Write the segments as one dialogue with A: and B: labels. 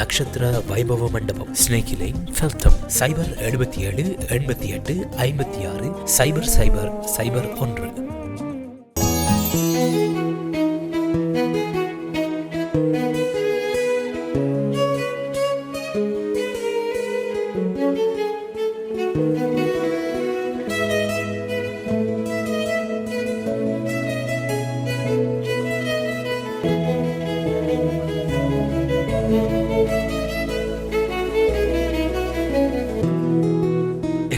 A: நக்ஷத்திர வைபவ மண்டபம், snake lane, ஃபெல்டம். 077-88-56-0001.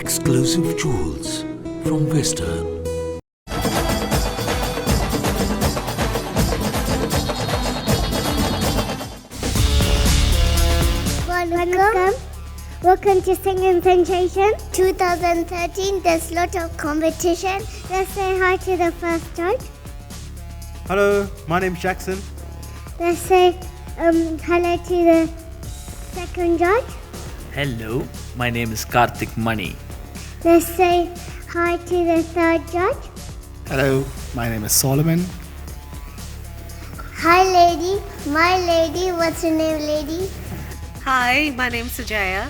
A: Exclusive jewels from Western.
B: Welcome to Singing Sensation 2013. There's a lot of competition. Let's say hi to the first judge.
C: Hello, my name's Jackson.
B: Let's say hello to the second judge.
D: Hello, my name is Karthik Mani.
B: Let's say hi to the third judge.
E: Hello, my name is Solomon.
B: Hi lady, my lady, what's your name lady?
F: Hi, my name is Sujaya.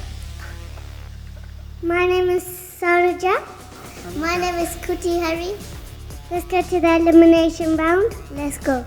B: My name is Saruja. My name is Kuti Hari. Let's get to the elimination round. Let's go.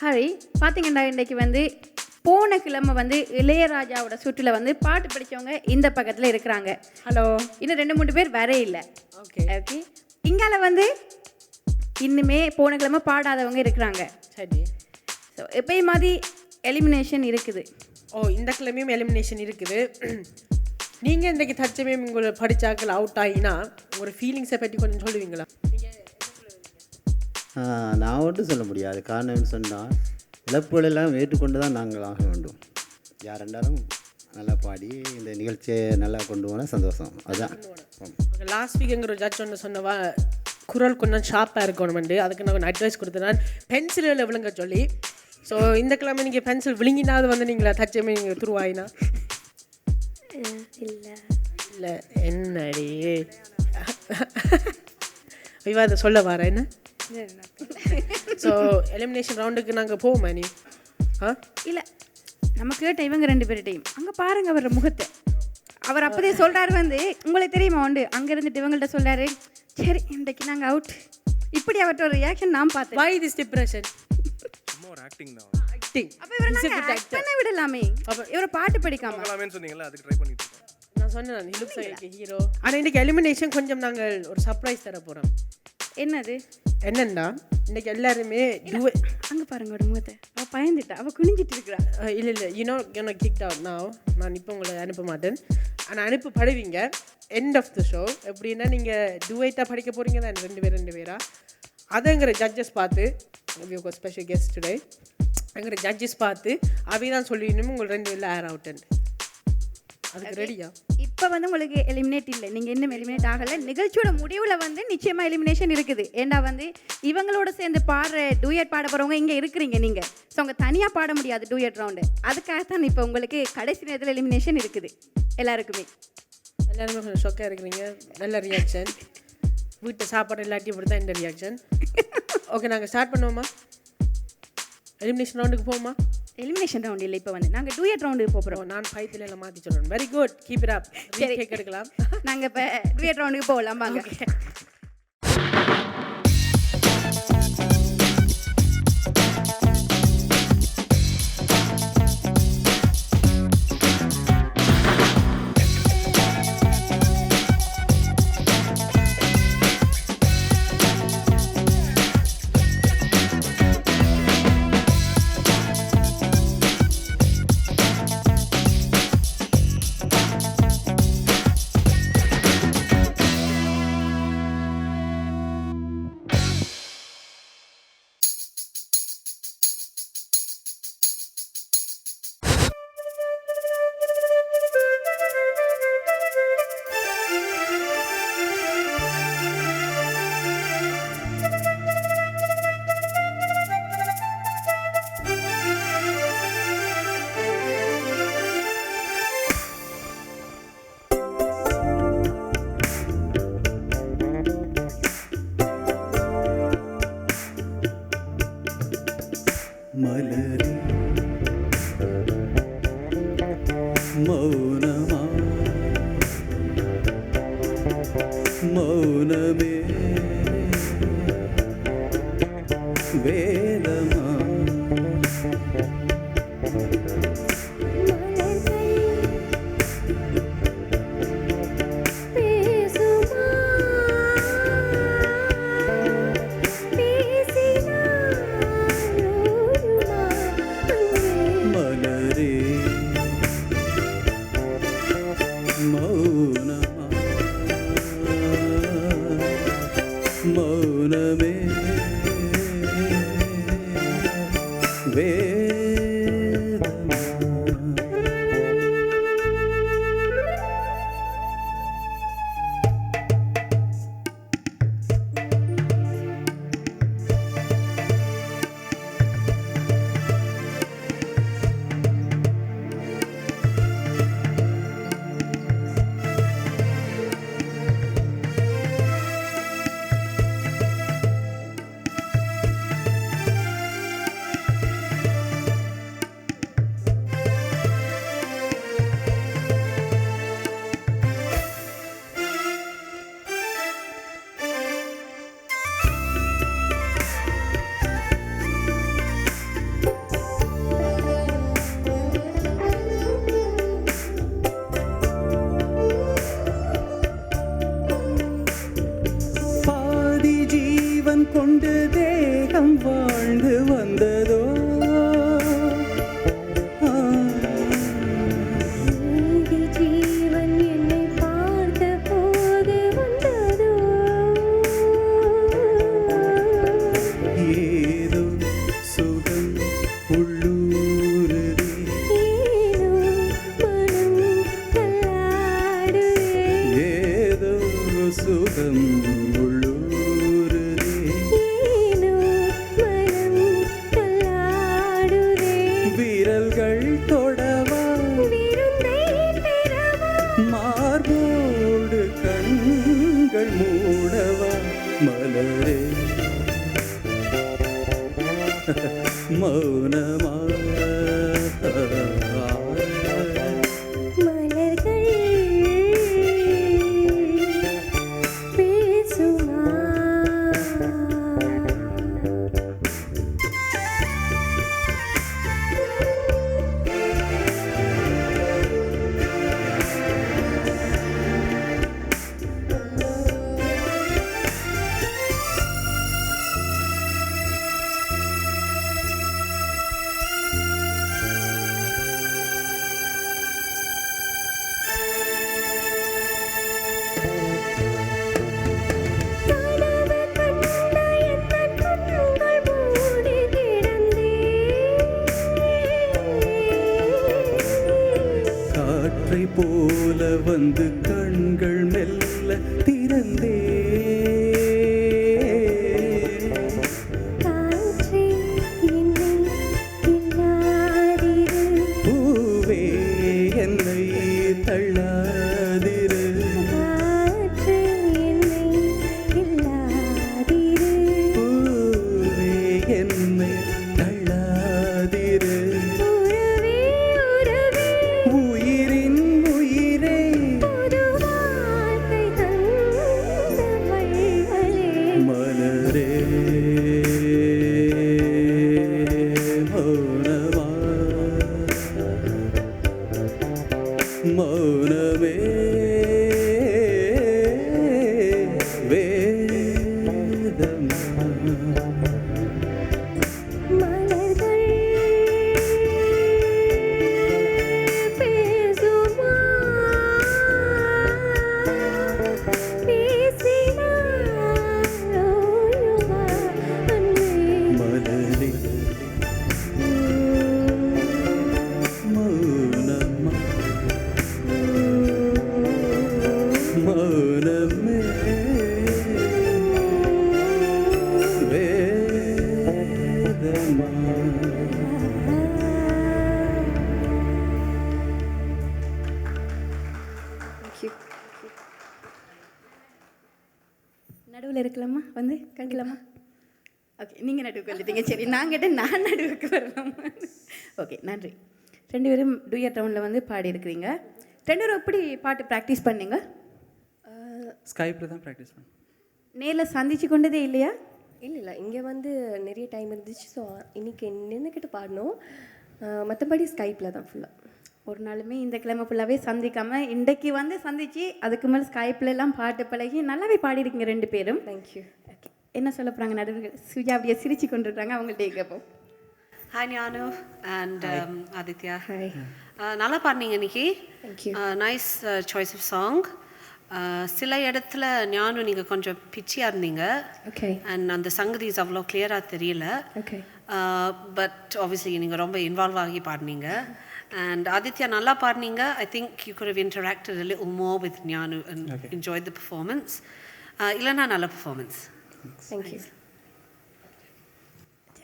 G: Hari, பார்த்தீங்கன்னா இன்றைக்கி வந்து போன கிழமை வந்து இளையராஜாவோட சுற்றில் வந்து பாட்டு படித்தவங்க இந்த பக்கத்தில் இருக்கிறாங்க. ஹலோ, இன்னும் 2-3 பேர் வரே இல்லை. Okay okay. இங்கால வந்து இன்னுமே போன கிழமை பாடாதவங்க இருக்கிறாங்க. சரி. ஸோ எப்பயும் மாதிரி எலிமினேஷன் இருக்குது.
F: இந்த கிழமையும் எலிமினேஷன் இருக்குது. நீங்கள் இன்றைக்கி தச்சமையும் உங்களை படித்தாக்கள் அவுட் ஆகினா உங்களோட ஃபீலிங்ஸை பற்றி கொஞ்சம் சொல்லுவீங்களா?
H: நான் மட்டும் சொல்ல முடியாது. காரணம்னு சொன்னால் இழப்புகளெல்லாம் ஏற்றுக்கொண்டு தான் நாங்கள் ஆக வேண்டும். யார் ரெண்டாலும் நல்லா பாடி இந்த நிகழ்ச்சியை நல்லா கொண்டு போனால் சந்தோஷம். அதுதான்.
F: லாஸ்ட் வீக்குங்கிற ஒரு ஜட்ஜ் ஒன்று சொன்னவா குரல் கொஞ்சம் ஷார்ப்பாக இருக்கணுமெண்டு அதுக்கு நான் கொஞ்சம் அட்வைஸ் கொடுத்தேன், பென்சிலில் விழுங்க சொல்லி. ஸோ இந்த கிழமை நீங்கள் பென்சில் விழுங்கினாவது வந்து நீங்களா தச்சமே நீங்கள் துருவாயினா? இல்லை இல்லை என்னடி இவா அதை சொல்ல வர என்ன? ஸோ எலிமினேஷன் ரவுண்டுக்கு நாங்கள் போவோமா? நீ
G: இல்லை, நம்ம கேட்ட இவங்க 2 பேர்கிட்டையும் அங்கே பாருங்கள் அவர் முகத்தை. அவர் அப்போதே சொல்கிறாரு வந்து உங்களுக்கு தெரியுமா உண்டு, அங்கே இருந்துட்டு இவங்கள்ட்ட சொல்கிறாரு சரி இன்றைக்கு நாங்கள் அவுட். இப்படி அவர்கிட்ட ஒரு ரியாக்ஷன் நான் பார்த்தேன்.
F: Why this depression?
C: ஆக்டிங் தான்.
F: ஆக்டிங்.
G: அப்போ இவரை நாங்கள் ஆக்ட் பண்ண விடலாமே. இவரை பாட்டு படிக்காமல்
C: சொன்னீங்களா, அதுக்கு ட்ரை பண்ணிட்டு இருக்கேன்.
F: நான் சொன்னேன் he looks like a hero. ஆனால் இன்றைக்கி எலிமினேஷன் கொஞ்சம் நாங்கள் ஒரு சர்ப்ரைஸ் தர போகிறோம்.
G: என்னது?
F: என்னன்னா இன்றைக்கி எல்லாருமே
G: அங்கே பாருங்க ஒரு முகத்தை. அவள் பயந்துட்டா, அவள் குனிஞ்சிட்டு இருக்கிறா.
F: இல்லை இல்லை யூனோ கிக்ட் அவுட் நான் இப்போ உங்களை அனுப்ப மாட்டேன். ஆனால் அனுப்பப்படுவீங்க எண்ட் ஆஃப் த ஷோ. எப்படின்னா நீங்கள் டுவேட்டாக படிக்க போகிறீங்க தான் 2 பேராக. அதுங்கிற ஜட்ஜஸ் பார்த்து ஸ்பெஷல் கெஸ்ட் டுடே அங்கிற ஜட்ஜஸ் பார்த்து அவை தான் சொல்லிடணும் உங்கள் 2 பேரில் ஏர் அவுட்டுன்னு. அதுக்கு ரெடியா?
G: இப்போ வந்து உங்களுக்கு எலிமினேட் இல்லை, நீங்கள் இன்னும் எலிமினேட் ஆகலை. நிகழ்ச்சியோட முடிவில் வந்து நிச்சயமாக எலிமினேஷன் இருக்குது. ஏன்னா வந்து இவங்களோட சேர்ந்து பாடுற டூயட் பாட போகிறவங்க இங்கே இருக்கிறீங்க நீங்கள். ஸோ அவங்க தனியாக பாட முடியாது டூயட் ரவுண்டு. அதுக்காகத்தான் இப்போ உங்களுக்கு கடைசி நேரத்தில் எலிமினேஷன் இருக்குது. எல்லாருமே
F: கொஞ்சம் ஷொக்காக இருக்கிறீங்க. நல்ல ரியாக்ஷன். வீட்டு சாப்பாடு இல்லாட்டி இப்படி தான் இந்த ரியாக்ஷன். ஓகே, நாங்கள் ஸ்டார்ட் பண்ணுவோமா? எலிமினேஷன் ரவுண்டுக்கு போவோமா?
G: எலிமினேஷன் ரவுண்ட் இல்லை, இப்போ வந்து நாங்கள் டூயட் ரவுண்டுக்கு போகிறோம்.
F: நான் 5 எல்லாம் மாற்றி சொல்கிறேன். Very good, keep it up. சரி, கேக் எடுக்கலாம்.
G: நாங்கள் இப்போ டூயட் ரவுண்டுக்கு போகலாம் வாங்க.
I: மலரே மௌனமா மௌனமே வேதமா மலரே மௌனமா மௌனமே வேதமா பாதி ஜீவன் கொண்டு தேகம் வாழ்ந்து வந்ததோ
B: ஜீவன் என்னை பார்த்த போது வந்ததோ
I: ஏதோ சுகம் உள்ளூருதே
B: ஏனோ மனம் தள்ளாடுதே
I: ஏதோ சுகம் உள்ளூருதே
B: ஏனோ மனம் தள்ளாடுதே
I: விரல்கள் தொடவா
B: விருந்தை பெறவா
I: மார்போடு கண்கள் மூடவா மலரே மௌனமா
B: மலர்கள் பேசுமா கனவு கண்ட எந்தன் கண்கள் மூடி கிடந்தே
I: காற்றை போல வந்து கண்கள் மெல்ல திறந்தே
B: காற்றே என்னை இல்லாதிரு
I: பூவே என்னை தள்ளாதிரு
B: காற்றே என்னை இல்லாதிரு
I: பூவே என்னை தள்ளாதிரு
B: உறவே உறவே
I: உயிரின் உயிரே
B: புது வாழ்க்கை தந்த வழிகளே
I: மலரே மௌனமா மௌனமே வேதமா
B: மலர்கள் பேசுமா பேசினாலோ அன்பே
I: மலரே மௌனமா மௌனமே வேதமா
G: நடுவில் இருக்கலாமா வந்து கண்டிலாமா ஓகே, நீங்கள் நடுவுக்கு வந்துட்டீங்க. சரி, நான் கேட்டேன் நான் நடுவுக்கு வரலாம். ஓகே, நன்றி. 2 பேரும் டூயட் ரவுண்டில் வந்து பாடி இருக்கிறீங்க. 2 பேரும் எப்படி பாட்டு ப்ராக்டிஸ் பண்ணீங்க?
J: ஸ்கைப்பில் தான் ப்ராக்டிஸ் பண்ணேன்.
G: நேரில் சந்திச்சு கொண்டதே இல்லையா?
K: இல்லை இங்கே வந்து நிறைய டைம் இருந்துச்சு. ஸோ இன்றைக்கி நின்றுக்கிட்டு பாடினோம். மற்றபடி ஸ்கைப்பில் தான் ஃபுல்லாக.
G: ஒரு நாளுமே இந்த கிழமை ஃபுல்லாகவே சந்திக்காமல் இன்றைக்கு வந்து சந்திச்சு அதுக்கு மேலே ஸ்கைப்லலாம் பாட்டு பழகி நல்லாவே பாடிருக்கீங்க 2 பேரும்.
K: தேங்க்யூ.
G: ஓகே, என்ன சொல்ல போகிறாங்க நடுவில்? சுஜா அப்படியே சிரிச்சு கொண்டுருக்காங்க, அவங்கள்ட்ட கேட்போம்.
L: Hi Gnanu and Aditya.
K: Hi.
L: நல்லா பாடினீங்க இன்னைக்கு.
K: Thank you.
L: Nice choice of song. சில இடத்துல ஞானு நீங்கள் கொஞ்சம் பிச்சியாக இருந்தீங்க.
K: ஓகே.
L: அண்ட் அந்த சங்கதிஸ் அவ்வளோ கிளியராக தெரியல.
K: ஓகே.
L: பட் ஆப்வியஸ்லி நீங்கள் ரொம்ப இன்வால்வ் ஆகி பாடினீங்க. அண்ட் ஆதித்யா நல்லா பாடினீங்க. I think you could have interacted a little more with Gnanu and enjoyed the performance. இல்லைன்னா நல்ல பெர்ஃபார்மன்ஸ்.
K: தேங்க்யூ.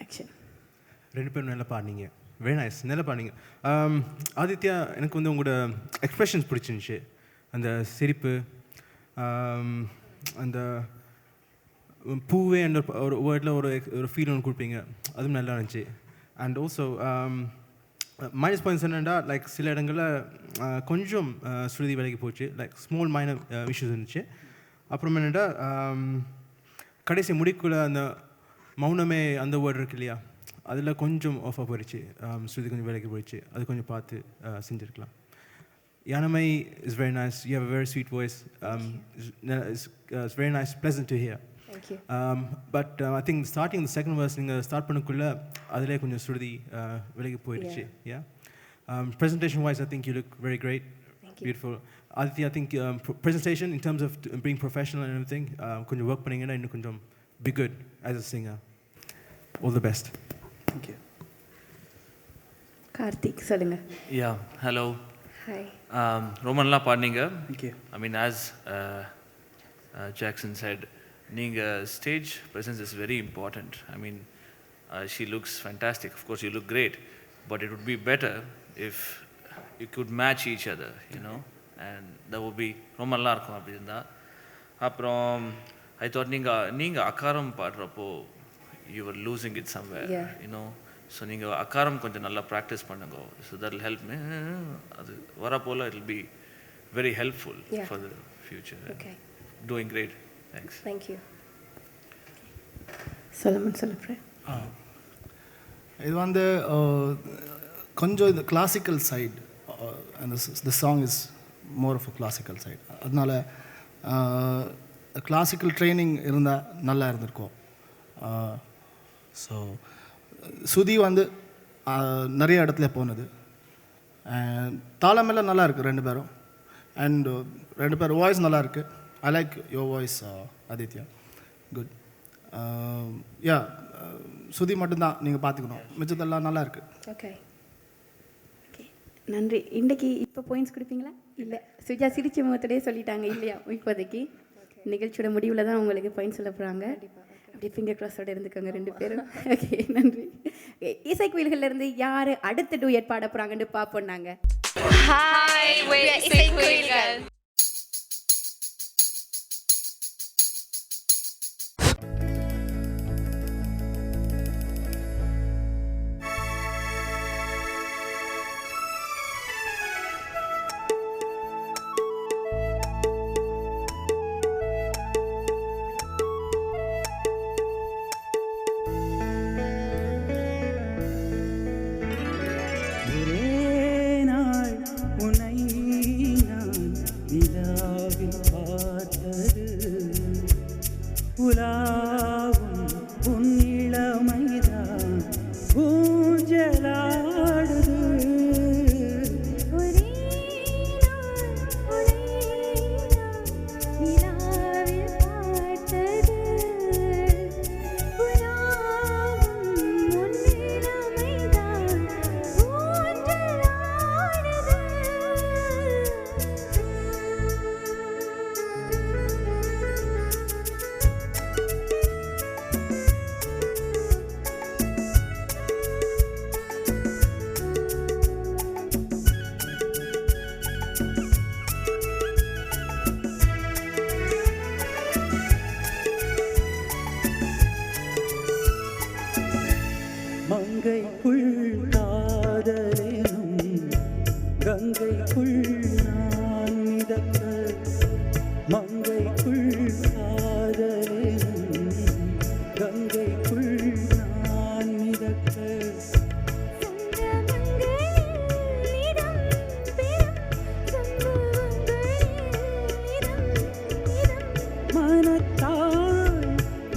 G: ஆக்ஷன்.
C: 2 பேரும் நல்லா பாடினீங்க. வெரி நைஸ், நல்லா பாடினீங்க. ஆதித்யா, எனக்கு வந்து உங்களோட எக்ஸ்ப்ரெஷன்ஸ் பிடிச்சிருந்துச்சு. அந்த சிரிப்பு, அந்த பூவே அந்த ஒரு வேர்டில் ஒரு ஃபீல் ஒன்று கொடுப்பீங்க, அதுவும் நல்லா இருந்துச்சு. அண்ட் ஆல்சோ மைனஸ் பாயிண்ட்ஸ் என்னென்னா, லைக் சில இடங்களில் கொஞ்சம் ஸ்ருதி விலகி போச்சு, லைக் ஸ்மால் மைனர் இஷ்யூஸ் இருந்துச்சு. அப்புறம் என்னென்னா கடைசி முடிக்குள்ள அந்த மௌனமே அந்த வேர்டு இருக்கு இல்லையா, அதில் கொஞ்சம் ஆஃபாக போயிடுச்சு, ஸ்ருதி கொஞ்சம் விலகி போயிடுச்சு. அது கொஞ்சம் பார்த்து செஞ்சுருக்கலாம். Yanamai is very nice. You have a very sweet voice. It's very nice, pleasant to hear.
K: Thank you.
C: But I think starting the second verse, நீங்கள் ஸ்டார்ட் பண்ணக்குள்ள அதிலே கொஞ்சம் ஸ்ருதி விலகி போயிடுச்சு. Yeah. Presentation wise, I think you look very great.
K: Thank you.
C: Beautiful. Aditya, I think presentation in terms of being professional and everything, கொஞ்சம் work பண்ணீங்கன்னா இன்னும் கொஞ்சம் be good as a singer. All the best.
J: Thank you.
G: Karthik சொல்லுங்க.
D: Yeah, hello.
K: Hi.
D: ரொம்ப நல்லா பாடினீங்க.
J: Thank you.
D: I mean, as Jackson said, நீங்கள் stage presence is very important. I mean, she looks fantastic. Of course, you look great. But it would be better if you could match each other, you know. And that would be ரொம்ப நல்லா இருக்கும் அப்படி இருந்தால். அப்புறம் I thought நீங்கள் அக்காரம் பாடுறப்போ you were losing it somewhere, you know. So நீங்கள் அக்காரம் கொஞ்சம் நல்லா ப்ராக்டிஸ் பண்ணுங்க. So that will help me. அது வரப்போல் it will be very helpful for the future.
K: Okay.
D: Doing great. Thanks.
K: Thank you.
G: சொல்லமன் சொல்லுறேன்.
E: இது வந்து கொஞ்சம் இந்த கிளாசிக்கல் சைடு, அந்த the song is more of a classical side. அதனால் கிளாசிக்கல் ட்ரைனிங் இருந்தால் நல்லா இருந்திருக்கும். ஸோ சுதி வந்து நிறைய இடத்துல போனது. தாளமெல்லாம் நல்லா இருக்குது 2 பேரும். அண்ட் 2 பேர் வாய்ஸ் நல்லா இருக்குது. I like your voice Aditya. Good. Yeah, சுதி மட்டும்தான் நீங்கள் பார்த்துக்கணும், மிச்சத்தெல்லாம் நல்லா இருக்குது.
K: Okay.
G: ஓகே, நன்றி. இன்றைக்கி இப்போ பாயிண்ட்ஸ் கொடுப்பீங்களா? இல்லை, சுஜா சிரிச்ச முகத்திலே சொல்லிட்டாங்க இல்லையா இப்போதைக்கு. நிகழ்ச்சியோட முடிவில் தான் உங்களுக்கு பாயிண்ட் சொல்ல போகிறாங்க. அப்படி ஃபிங்கர் கிராஸோடு இருந்துக்கோங்க 2 பேரும். ஓகே, நன்றி. இசைக்குயில்கள்லேருந்து யார் அடுத்த டூயட் பாட போகிறாங்கன்னு பார்ப்போம் நாங்கள்.
M: ஹாய், இசைக்குயில்கள்.
I: மங்கைக்குள் காதலேனும் கங்கைக்குள் நான் மிதக்க மங்கைக்குள் காதலேனும் கங்கைக்குள் நான் மிதக்க மனத்தால்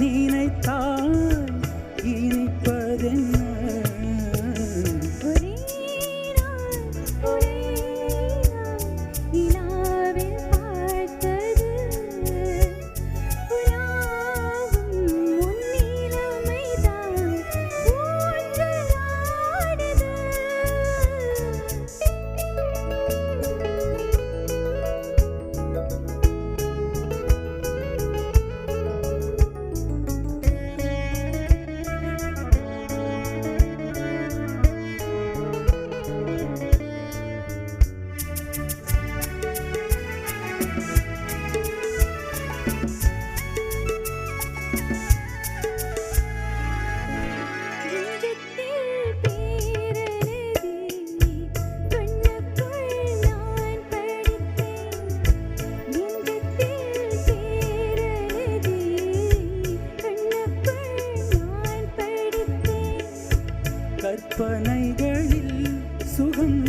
I: நினைத்தால் இனிப்பதென்ன கற்பனைகளில் சுகம்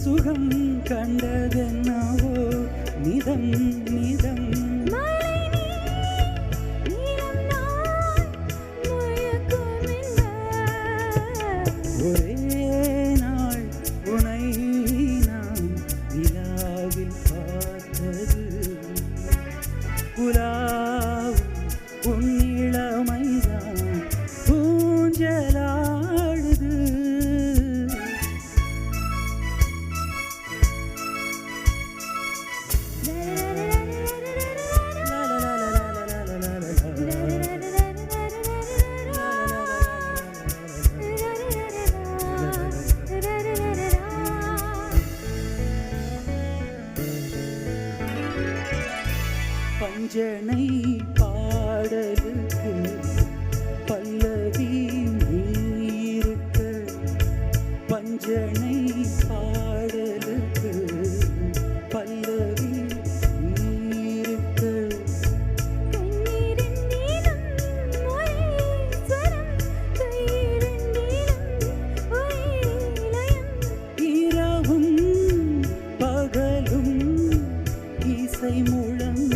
I: சுகம் கண்டதென்னவோ நிதம் நிதம் ஒரே நாள் உனை நான் நிலாவில் பார்த்தது உலாவும் உன் இளமைதான் ஊஞ்சலாடுது பஞ்சனை பாடலுக்கு பல்லவி நீருக்க பஞ்சனை பாடலுக்கு பல்லவி நீருக்க இரவும் பகலும் இசை முழங்க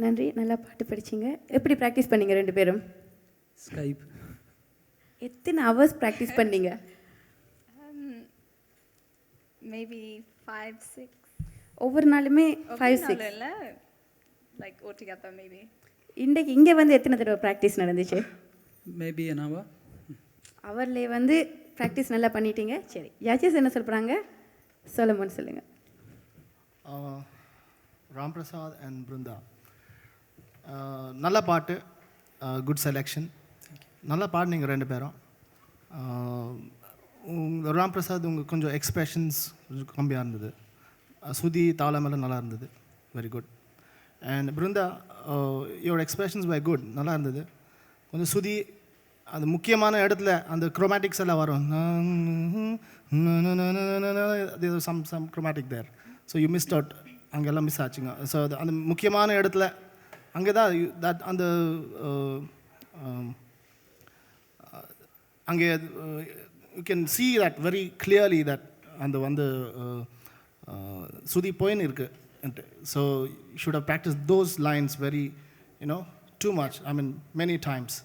G: நன்றி, நல்லா பாட்டு படிச்சிங்க. எப்படி ப்ராக்டிஸ் பண்ணீங்க ரெண்டு பேரும்?
J: ஸ்கைப்.
G: எத்தனை ஹவர்ஸ் ப்ராக்டிஸ் பண்ணீங்க?
M: Maybe 5-6.
G: ஒவ்வொரு நாளுமே 5-6
M: இல்லை, like altogether maybe.
G: இன்றைக்கு இங்கே வந்து எத்தனை தடவை ப்ராக்டிஸ் நடந்துச்சு?
J: Maybe an hour.
G: அவர்லே வந்து ப்ராக்டிஸ் நல்லா பண்ணிட்டீங்க. சரி, ஜட்ஜஸ் என்ன சொல்கிறாங்க? சொல்லமோன்னு சொல்லுங்கள்.
E: ராம் பிரசாத் அண்ட் பிருந்தா, நல்ல பாட்டு, குட் செலெக்ஷன், நல்லா பாடினீங்க ரெண்டு பேரும். ராம் பிரசாத் உங்களுக்கு கொஞ்சம் எக்ஸ்பிரஷன்ஸ் கொஞ்சம் கம்மியாக இருந்தது. சுதி தாளமெல்லாம் நல்லா இருந்தது, very good. And Brinda, your expressions very good, நல்லா இருந்தது. கொஞ்சம் சுதி அது முக்கியமான இடத்துல அந்த குரோமேட்டிக்ஸ் எல்லாம் வரும், some chromatic there, so you missed out, அங்கெல்லாம் மிஸ் ஆச்சுங்க. ஸோ அது அந்த முக்கியமான இடத்துல அங்கே தான் அந்த அங்கே you can see that very clearly that அந்த வந்து சுதி போயின்னு இருக்குது. So should have practice those lines very too much, I mean many times.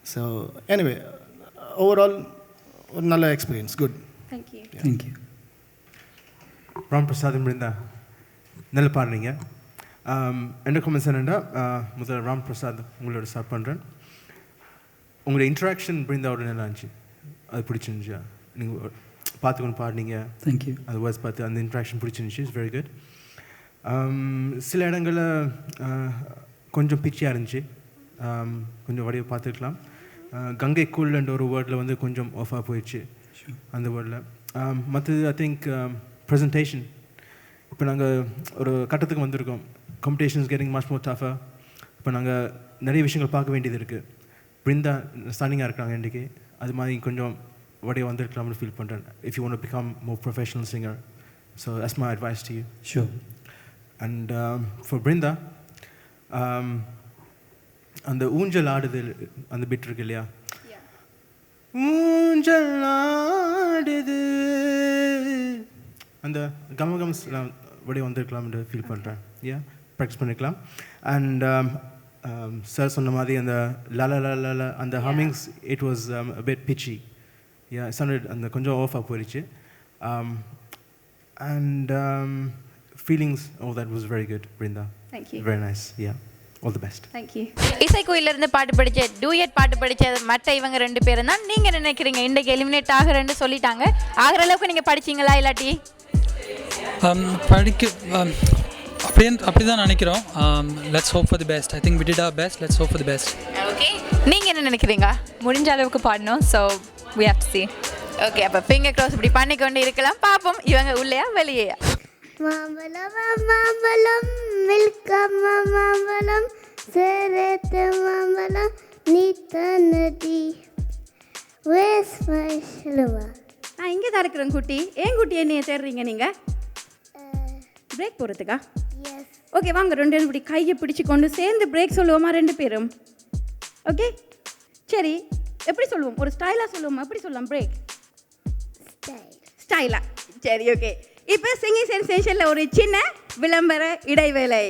E: So anyway overall ஒரு நல்ல experience, good.
M: Thank you.
J: Thank you.
C: Ram Prasad, Brinda, நல்லா பாடுறீங்க. என்ன கமெண்ட்ஸ் என்னென்னா முதல்ல ராம் பிரசாத் உங்களோட ஸ்டார்ட் பண்ணுறேன். உங்களோட இன்ட்ராக்ஷன் பிருந்தாவோட நல்லா இருந்துச்சு, அது பிடிச்சிருந்துச்சா? நீங்கள் பார்த்துக்கொண்டு பாடினீங்க,
J: தேங்க்யூ.
C: அது வேர்ட்ஸ் பார்த்து அந்த இன்ட்ராக்ஷன் பிடிச்சிருந்துச்சு, இட்ஸ் வெரி குட். சில இடங்களில் கொஞ்சம் பிச்சியாக இருந்துச்சு, கொஞ்சம் வடிவை பார்த்துக்கலாம். கங்கை கூல்ன்ற ஒரு வேர்டில் வந்து கொஞ்சம் ஆஃபாக போயிடுச்சு அந்த வேர்டில். மற்றது ஐ திங்க் ப்ரெசன்டேஷன். இப்போ நாங்கள் ஒரு கட்டத்துக்கு வந்திருக்கோம், competitions getting much more tougher. இப்போ நாங்கள் நிறைய விஷயங்கள் பார்க்க வேண்டியது இருக்குது. பிருந்தா ஸ்டாண்டிங்காக இருக்காங்க இன்றைக்கி, அது மாதிரி கொஞ்சம் வடிவை வந்திருக்கலாம்னு ஃபீல் பண்ணுறேன். If you want to become more professional singer, so that's my advice to you.
J: Sure.
C: And for Brinda, அந்த ஊஞ்சல் ஆடுது அந்த பிட் இருக்கு இல்லையா, ஊஞ்சல் ஆடுது, அந்த கமகம்ஸ்லாம் வடி வந்திருக்கலாம்னு ஃபீல் பண்ணுறேன். ப்ராக்டிஸ் பண்ணிக்கலாம். அண்ட் சார் சொன்ன மாதிரி அந்த லல அந்த ஹம்மிங்ஸ், இட் வாஸ் பிட் பிச்சி. சவுண்டட் அந்த கொஞ்சம் ஆஃபாக போயிடுச்சு. And feelings, O that was very good Brinda.
G: Thank you.
C: Very nice. Yeah. All the best.
G: Thank you.
N: இசைக்குயிலிருந்து பாட்டு படித்த டூயட் பாட்டு படித்த மற்ற இவங்க 2 பேரும் தான் நீங்கள் நினைக்கிறீங்க இன்றைக்கு எலிமினேட் ஆகிறேன்னு சொல்லிட்டாங்க. ஆகிற அளவுக்கு நீங்கள் படிச்சிங்களா இல்லாட்டி?
J: அப்படி தான் நினைக்கிறோம். Let's hope for the best. I think we did our best. Let's hope for the best.
N: Okay, நீங்கள் என்ன நினைக்கிறீங்க?
O: முடிஞ்ச அளவுக்கு பாடணும். So we have to see.
N: Okay, அப்போ ஃபிங்கர் க்ராஸ் இப்படி பண்ணிக்கொண்டு இருக்கலாம். பார்ப்போம் இவங்க உள்ளேயா வெளியேயா.
B: மாம்பழம் மாம்பழம் மில்கம் மாம்பழம் சேரத்த மாம்பழம் நீத்தனடி வேஸ் மைஷலவா.
G: நான் இங்கே தான் இருக்கிறேன் குட்டி. ஏன் குட்டி என்னைய தேடுறீங்க நீங்கள்? பிரேக் போகிறதுக்கா?
B: எஸ்.
G: ஓகே, வாங்க 2 பேரும் இப்படி கையை பிடிச்சி கொண்டு சேர்ந்து பிரேக் சொல்லுவோமா 2 பேரும்? ஓகே சரி, எப்படி சொல்லுவோம்? ஒரு ஸ்டைலாக சொல்லுவோமா? எப்படி சொல்லலாம் பிரேக்? ஸ்டைலாக. சரி ஓகே. இப்போ சிங்கிங் சென்சேஷனில் ஒரு சின்ன விளம்பர இடைவேளை.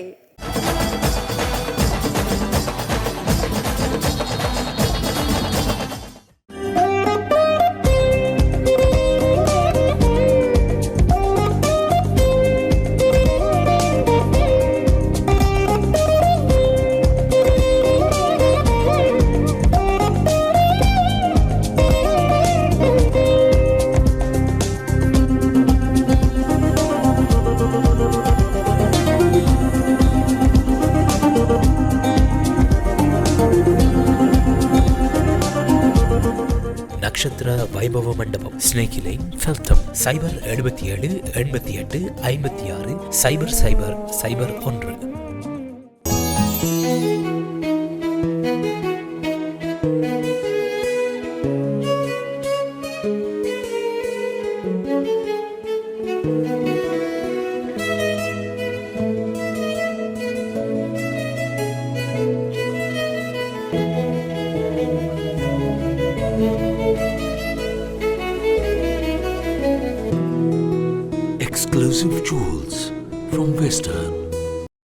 A: நட்சத்திர வைபவ மண்டபம், sneaky line, ஃபெல்தம். 077 88 56 0001. Exclusive jewels from Western.